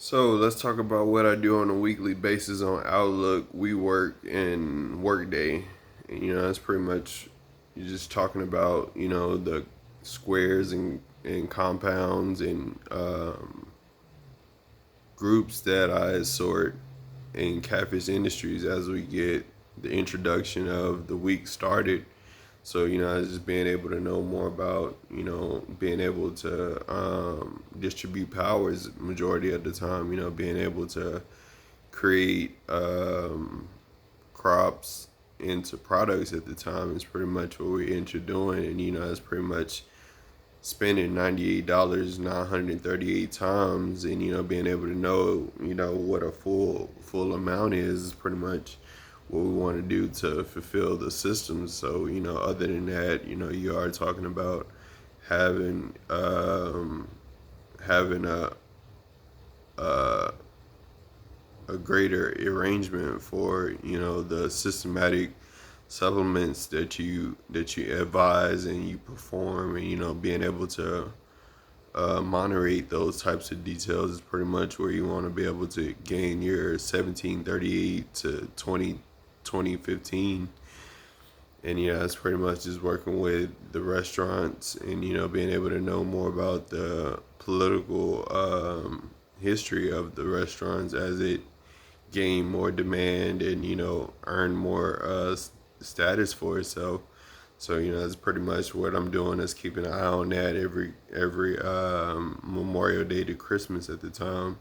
So let's talk about what I do on a weekly basis on Outlook, WeWork, and Workday. And, that's pretty much you're just talking about the squares and compounds and groups that I sort in Catfish Industries as we get the introduction of the week started. So, just being able to know more about, being able to distribute powers majority of the time, being able to create crops into products at the time is pretty much what we're into doing. And, it's pretty much spending $98 938 times and, being able to know, what a full amount is pretty much what we want to do to fulfill the systems. So, other than that, you are talking about having having a a greater arrangement for the systematic supplements that you advise and you perform, and being able to moderate those types of details is pretty much where you want to be able to gain your 1738 to 2015. And it's pretty much just working with the restaurants and being able to know more about the political history of the restaurants as it gain more demand and earn more status for itself. So that's pretty much what I'm doing, is keeping an eye on that every Memorial Day to Christmas at the time.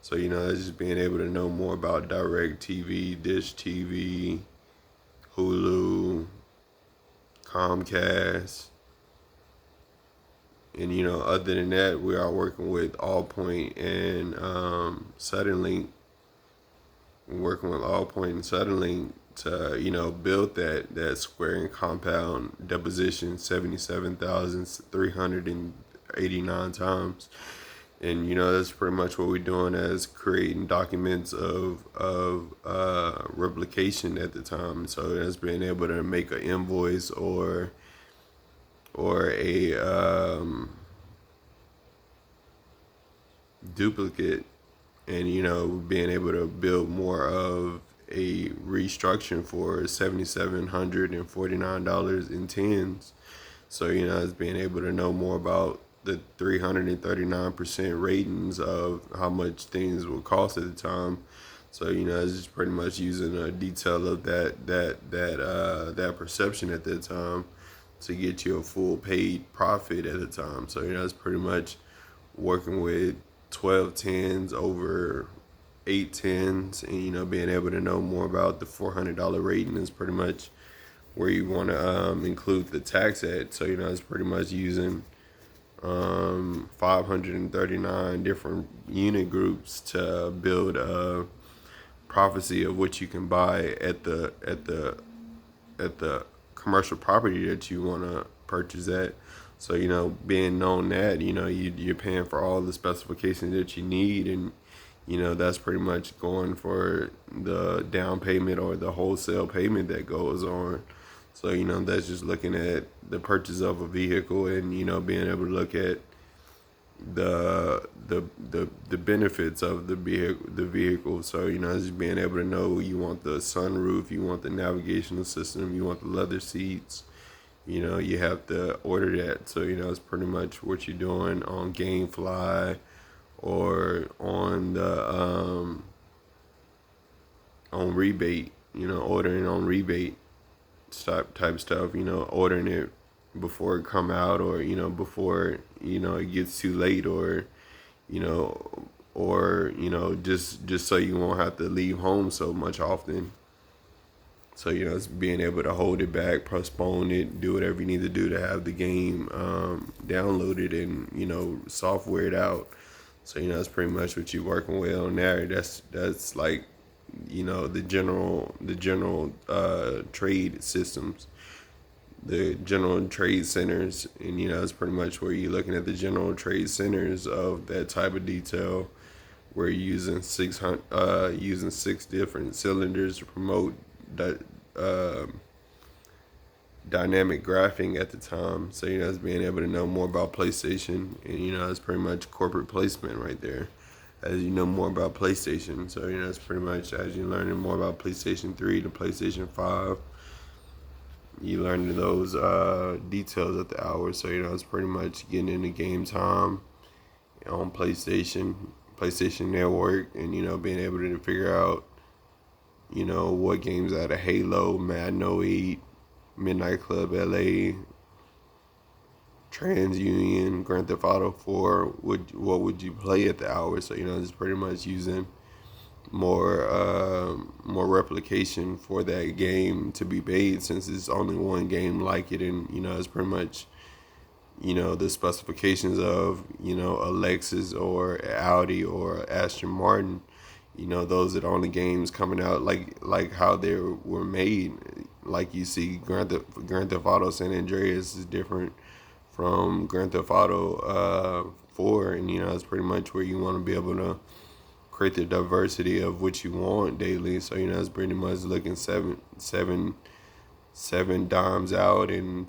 So that's just being able to know more about Direct TV, Dish TV, Hulu, Comcast, and other than that, we are working with Allpoint and Suddenlink. We're working with Allpoint and Suddenlink to build that square and compound deposition 77,389 times. And that's pretty much what we're doing, as creating documents of replication at the time. So that's being able to make an invoice or a duplicate, and being able to build more of a restructure for $7,749 in tens. So it's being able to know more about the 339% ratings of how much things will cost at the time. So it's just pretty much using a detail of that perception at that time to get you a full paid profit at the time. So it's pretty much working with 12 tens over 8 tens, and being able to know more about the $400 rating is pretty much where you want to include the tax at. So it's pretty much using 539 different unit groups to build a prophecy of what you can buy at the commercial property that you want to purchase at. So being known that you're paying for all the specifications that you need, and that's pretty much going for the down payment or the wholesale payment that goes on. So that's just looking at the purchase of a vehicle, and being able to look at the benefits of the vehicle. So just being able to know you want the sunroof, you want the navigational system, you want the leather seats. You have to order that. So it's pretty much what you're doing on GameFly or on the on rebate. Ordering on rebate type stuff. Ordering it before it come out, or before it gets too late, or just so you won't have to leave home so much often. So it's being able to hold it back, postpone it, do whatever you need to do to have the game downloaded and software it out. So that's pretty much what you're working with on there. That's like the general trade systems, the general trade centers, and it's pretty much where you're looking at the general trade centers of that type of detail, where you're using six different cylinders to promote that dynamic graphing at the time. So it's being able to know more about PlayStation, and it's pretty much corporate placement right there. as you know more about PlayStation. So it's pretty much as you're learning more about PlayStation 3 to PlayStation 5, you learn those details at the hour. So it's pretty much getting into game time on PlayStation Network, and being able to figure out what games out of Halo, Madden 08, Midnight Club LA, TransUnion, Grand Theft Auto 4, what would you play at the hour? So it's pretty much using more replication for that game to be made, since it's only one game like it, and it's pretty much the specifications of a Lexus or an Audi or Aston Martin. Those are the only games coming out like how they were made. Like you see, Grand Theft Auto San Andreas is different from Grand Theft Auto 4, and it's pretty much where you want to be able to create the diversity of what you want daily. So it's pretty much looking seven dimes out and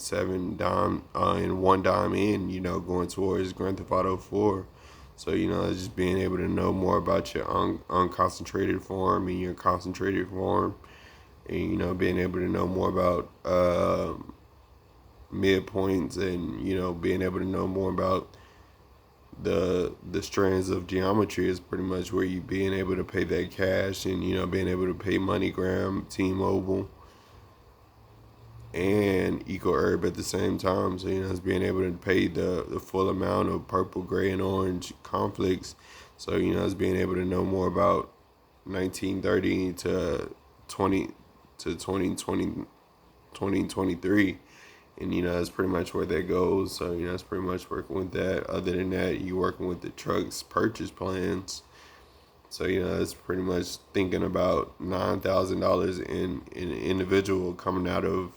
and one dime in. Going towards Grand Theft Auto 4. So it's just being able to know more about your unconcentrated form and your concentrated form, and being able to know more about midpoints, and being able to know more about the strands of geometry is pretty much where you being able to pay that cash, and being able to pay MoneyGram, T-Mobile, and EcoHerb at the same time. So it's being able to pay the full amount of purple, gray, and orange conflicts. So it's being able to know more about 1930 to 2023. And that's pretty much where that goes. So it's pretty much working with that. Other than that, you working with the truck's purchase plans. So it's pretty much thinking about $9,000 in an individual coming out of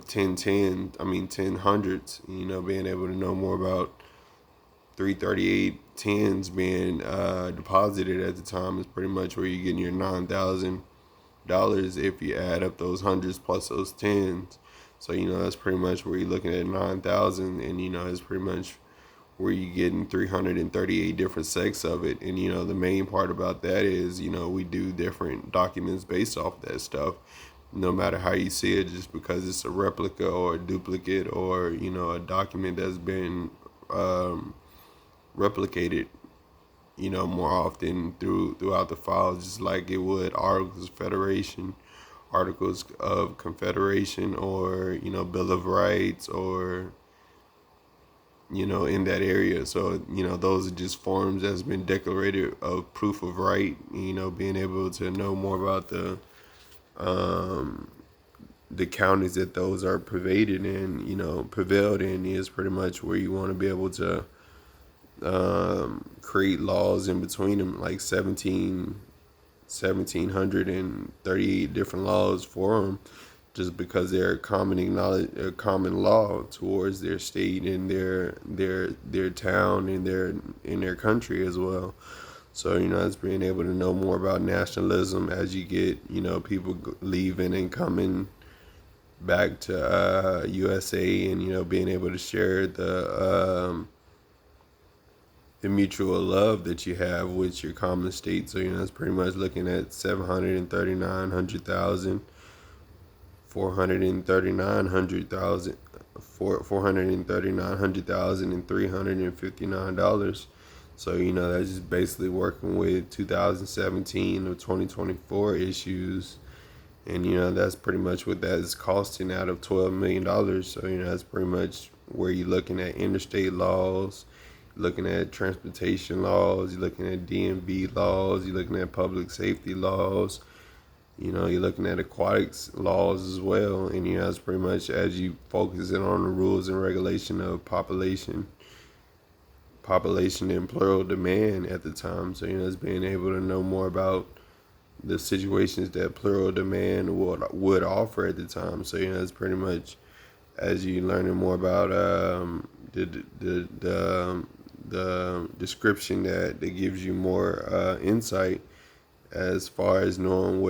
10 hundreds. Being able to know more about 338 tens being deposited at the time is pretty much where you're getting your $9,000 if you add up those hundreds plus those tens. So that's pretty much where you're looking at 9,000, and it's pretty much where you're getting 338 different sects of it. And the main part about that is we do different documents based off that stuff, no matter how you see it, just because it's a replica or a duplicate or a document that's been replicated more often throughout the files, just like it would articles of confederation, or Bill of Rights, or in that area. So those are just forms that's been declarated of proof of right. Being able to know more about the counties that those are prevailed in is pretty much where you want to be able to create laws in between them, like 1738 different laws for them, just because they're a common law towards their state and their town and their country as well. So it's being able to know more about nationalism as you get people leaving and coming back to USA, and being able to share the mutual love that you have with your common state. So it's pretty much looking at 739,000, 439,000, and $359. So that's just basically working with 2017 or 2024 issues, and that's pretty much what that is costing out of $12 million. So that's pretty much where you're looking at interstate laws, looking at transportation laws, you're looking at DMV laws, you're looking at public safety laws, you're looking at aquatics laws as well. And that's pretty much as you focus in on the rules and regulation of population and plural demand at the time. So it's being able to know more about the situations that plural demand would offer at the time. So it's pretty much as you learning more about the description that gives you more insight as far as knowing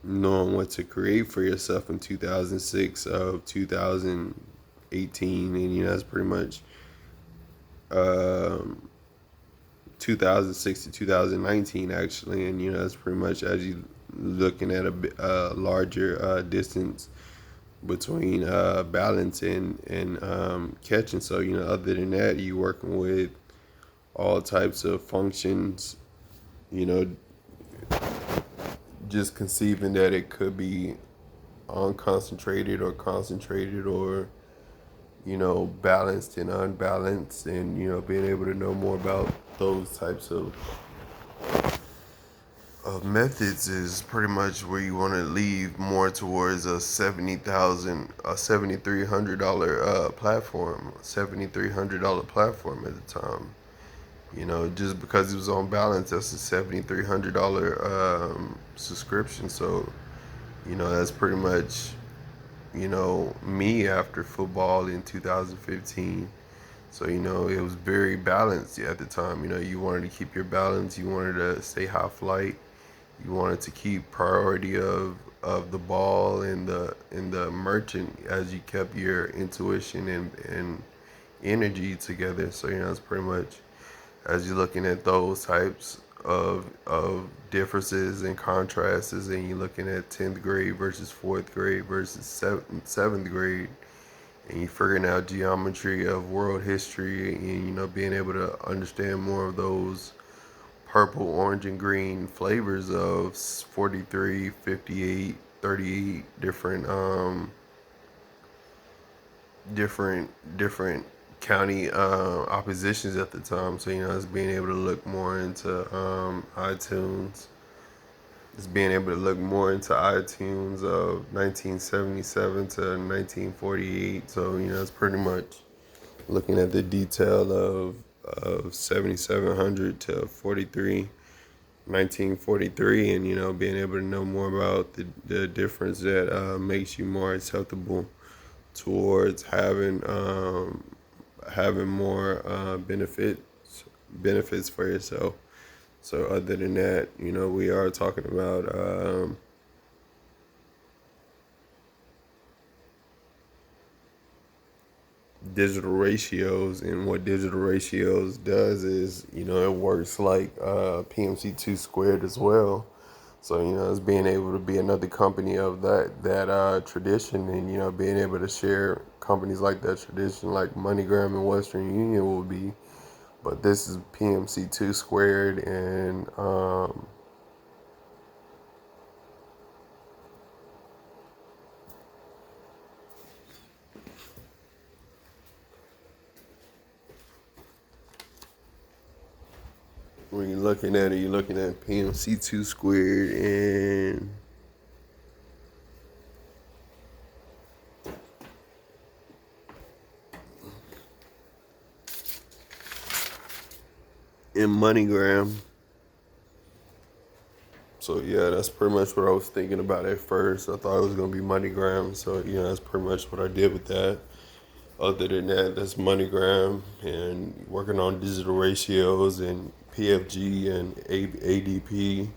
knowing what to create for yourself in 2006 of 2000 2018, and that's pretty much um, 2006 to 2019 actually, and that's pretty much as you looking at a larger distance between balance and catching. So other than that, you working with all types of functions. You know, just conceiving that it could be unconcentrated or concentrated, or balanced and unbalanced, and being able to know more about those types of methods is pretty much where you want to leave more towards a $7,300 platform, $7,300 platform at the time. Just because it was on balance, that's a $7,300 subscription. So that's pretty much me after football in 2015. So it was very balanced at the time. You wanted to keep your balance, you wanted to stay high flight, you wanted to keep priority of the ball and the merchant as you kept your intuition and energy together. So it's pretty much as you're looking at those types of differences and contrasts, and you're looking at 10th grade versus 4th grade versus 7th grade, and you're figuring out geometry of world history, and being able to understand more of those purple, orange, and green flavors of 43, 58, 38 different county oppositions at the time. So it's being able to look more into iTunes. It's being able to look more into iTunes of 1977 to 1948. So it's pretty much looking at the detail of 7700 to 1943, and being able to know more about the difference that makes you more acceptable towards having more benefits for yourself. So other than that, we are talking about digital ratios, and what digital ratios does is it works like PMC2 squared as well. So it's being able to be another company of that tradition, and being able to share companies like that tradition, like MoneyGram and Western Union will be. But this is PMC2 squared, and when you're looking at it, you're looking at PMC2 squared, and MoneyGram. So yeah, that's pretty much what I was thinking about at first. I thought it was gonna be MoneyGram, so that's pretty much what I did with that. Other than that, that's MoneyGram, and working on digital ratios and PFG and ADP.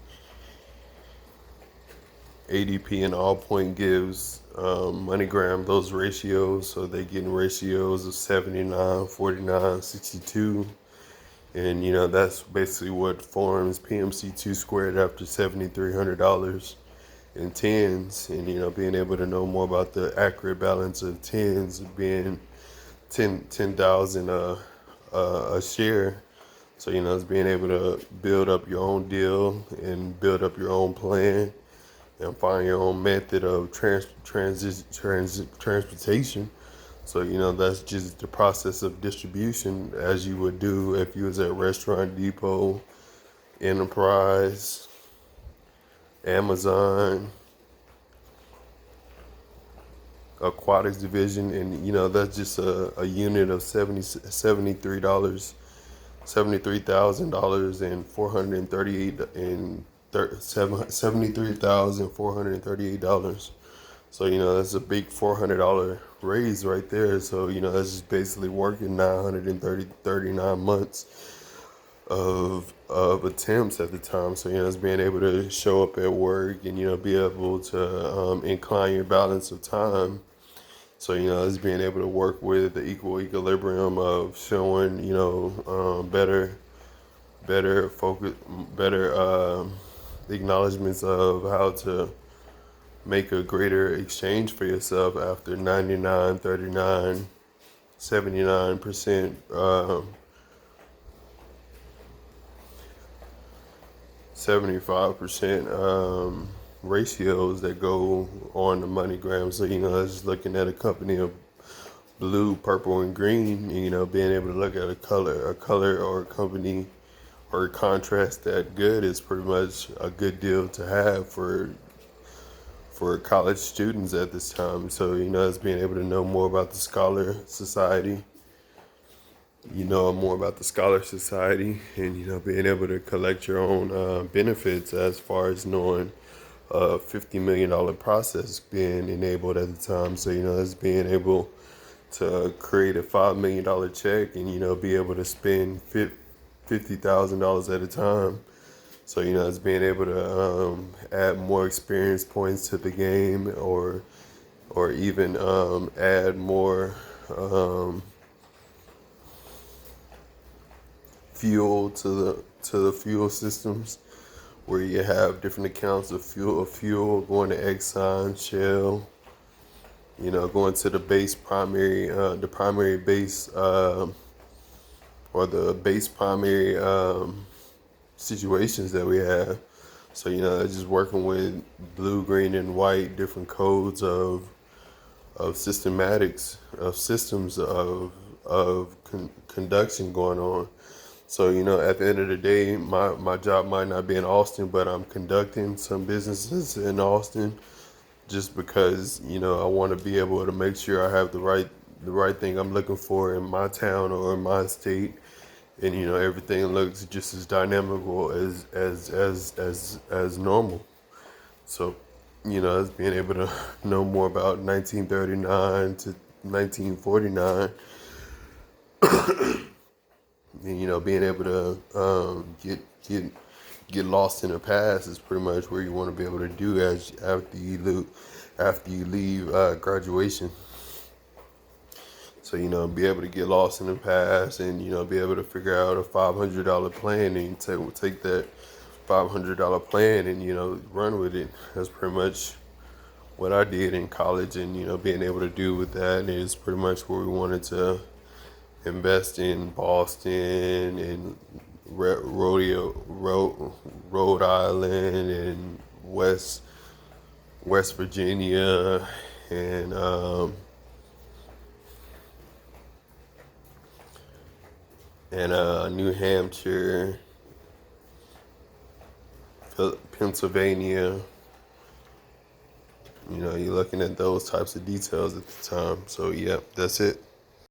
ADP and allpoint gives MoneyGram those ratios, so they get ratios of 79, 49, 62. And that's basically what forms PMC2 squared after $7,300 in tens, and being able to know more about the accurate balance of tens being 10,000 a share. So it's being able to build up your own deal and build up your own plan and find your own method of transportation. So that's just the process of distribution, as you would do if you was at Restaurant Depot, Enterprise, Amazon, Aquatics Division, and that's just a unit of $73,000 and $73,438. So that's a big $400 raise right there. So that's just basically working 939 months of attempts at the time. So it's being able to show up at work and be able to incline your balance of time So, it's being able to work with the equilibrium of showing, better focus, better acknowledgments of how to make a greater exchange for yourself after 99, 39, 79%, 75% ratios that go on the MoneyGram. So, just looking at a company of blue, purple, and green, and, being able to look at a color or a company or a contrast that good is pretty much a good deal to have for college students at this time. So, it's being able to know more about the Scholar Society, more about the Scholar Society, and, being able to collect your own benefits as far as knowing a $50 million process being enabled at the time. So, it's being able to create a $5 million check and, be able to spend $50,000 at a time. So, it's being able to add more experience points to the game, or even add more fuel to the fuel systems, where you have different accounts of fuel going to Exxon, Shell, going to the primary base, or the base primary situations that we have. So, just working with blue, green, and white, different codes of systematics, of systems of conduction going on. So, at the end of the day, my job might not be in Austin, but I'm conducting some businesses in Austin just because, I want to be able to make sure I have the right thing I'm looking for in my town or in my state. And, everything looks just as dynamical as normal. So, it's being able to know more about 1939 to 1949. And, being able to get lost in the past is pretty much where you want to be able to do after you leave graduation. So, be able to get lost in the past and, be able to figure out a $500 plan and take that $500 plan and, run with it. That's pretty much what I did in college, and, being able to do with that is pretty much where we wanted to invest in Boston and Rhode Island and West Virginia and New Hampshire, Pennsylvania. You're looking at those types of details at the time. So, yeah, that's it.